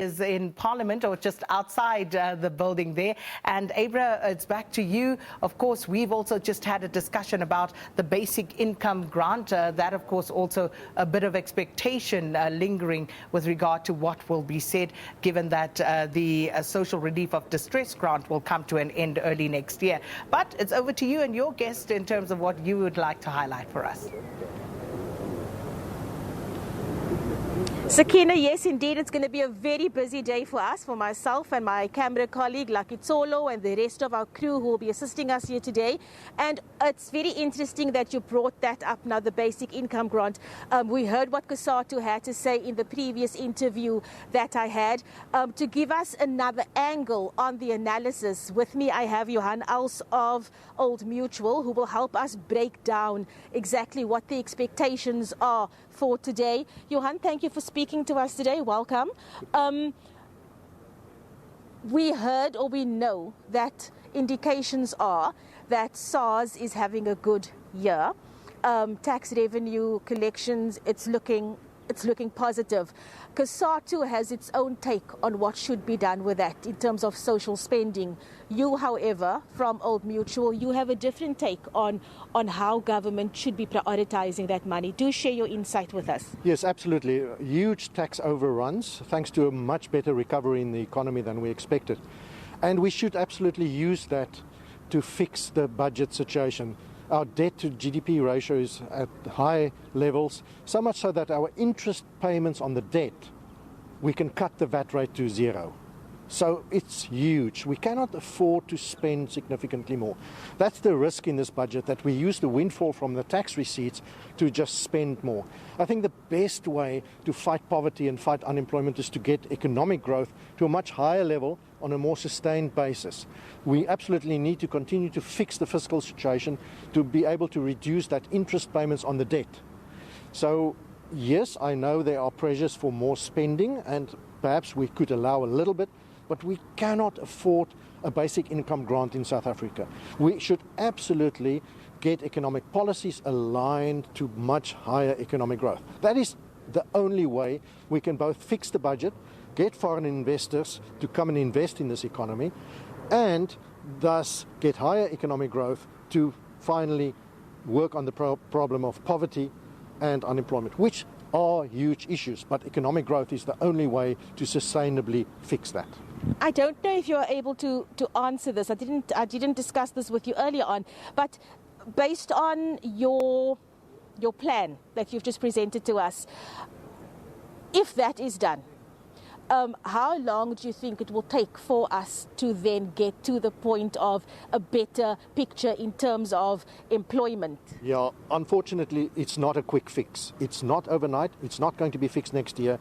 Is in Parliament or just outside the building there. And Abra, it's back to you. Of course, we've also just had a discussion about the basic income grant. That, of course, also a bit of expectation lingering with regard to what will be said, given that the social relief of distress grant will come to an end early next year. But it's over to you and your guest in terms of what you would like to highlight for us. Sakina, yes, indeed, it's going to be a very busy day for us, for myself and my camera colleague, Lucky Tsolo, and the rest of our crew who will be assisting us here today. And it's very interesting that you brought that up now, the basic income grant. We heard what Kusatu had to say in the previous interview that I had. To give us another angle on the analysis, with me I have Johan Els of Old Mutual, who will help us break down exactly what the expectations are for today. Johan, thank you for speaking to us today. Welcome. We heard, or we know, that indications are that SARS is having a good year. Tax revenue collections, it's looking positive. COSATU has its own take on what should be done with that in terms of social spending. You, however, from Old Mutual, you have a different take on how government should be prioritizing that money. Do share your insight with us. Yes, absolutely. Huge tax overruns, thanks to a much better recovery in the economy than we expected. And we should absolutely use that to fix the budget situation. Our debt to GDP ratio is at high levels, so much so that our interest payments on the debt, we can cut the VAT rate to zero. So it's huge. We cannot afford to spend significantly more. That's the risk in this budget, that we use the windfall from the tax receipts to just spend more. I think the best way to fight poverty and fight unemployment is to get economic growth to a much higher level on a more sustained basis. We absolutely need to continue to fix the fiscal situation to be able to reduce that interest payments on the debt. So yes, I know there are pressures for more spending, and perhaps we could allow a little bit, but we cannot afford a basic income grant in South Africa. We should absolutely get economic policies aligned to much higher economic growth. That is the only way we can both fix the budget, get foreign investors to come and invest in this economy, and thus get higher economic growth to finally work on the problem of poverty and unemployment, which are huge issues, but economic growth is the only way to sustainably fix that. I don't know if you're able to answer this. I didn't discuss this with you earlier on, but based on your plan that you've just presented to us, if that is done, how long do you think it will take for us to then get to the point of a better picture in terms of employment? Yeah, unfortunately, it's not a quick fix. It's not overnight. It's not going to be fixed next year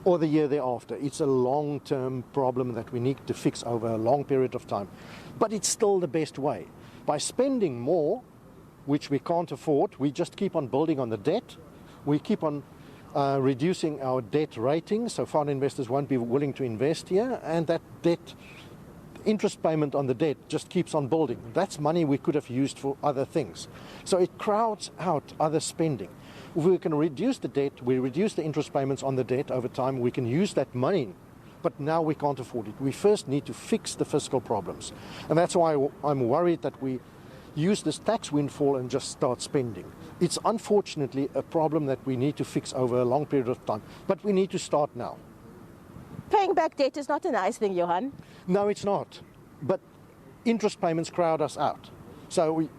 or the year thereafter. It's a long-term problem that we need to fix over a long period of time. But it's still the best way. By spending more, which we can't afford, we just keep on building on the debt. We keep on reducing our debt rating, so foreign investors won't be willing to invest here, and that debt, interest payment on the debt just keeps on building. That's money we could have used for other things. So it crowds out other spending. If we can reduce the debt, we reduce the interest payments on the debt over time, we can use that money, but now we can't afford it. We first need to fix the fiscal problems. And that's why I'm worried that we use this tax windfall and just start spending. It's unfortunately a problem that we need to fix over a long period of time, but we need to start now. Paying back debt is not a nice thing, Johan. No, it's not. But interest payments crowd us out. So we,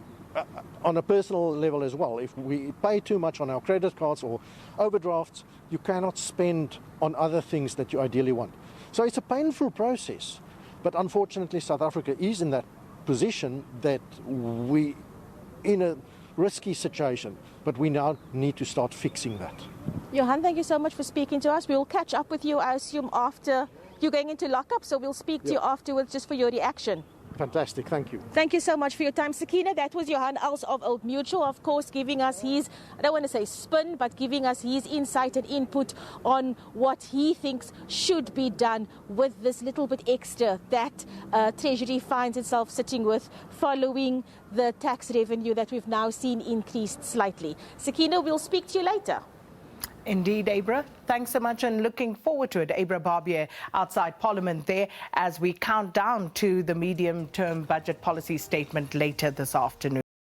on a personal level as well, if we pay too much on our credit cards or overdrafts, you cannot spend on other things that you ideally want. So it's a painful process. But unfortunately, South Africa is in that position that we in a risky situation, but we now need to start fixing that. Johan, thank you so much for speaking to us. We'll catch up with you, I assume, after you're going into lockup, so we'll speak to you afterwards just for your reaction. Fantastic, thank you. Thank you so much for your time, Sakina. That was Johan Els of Old Mutual, of course, giving us his, I don't want to say spin, but giving us his insight and input on what he thinks should be done with this little bit extra that Treasury finds itself sitting with following the tax revenue that we've now seen increased slightly. Sakina, we'll speak to you later. Indeed, Abra. Thanks so much and looking forward to it. Abra Barbier outside Parliament there as we count down to the medium-term budget policy statement later this afternoon.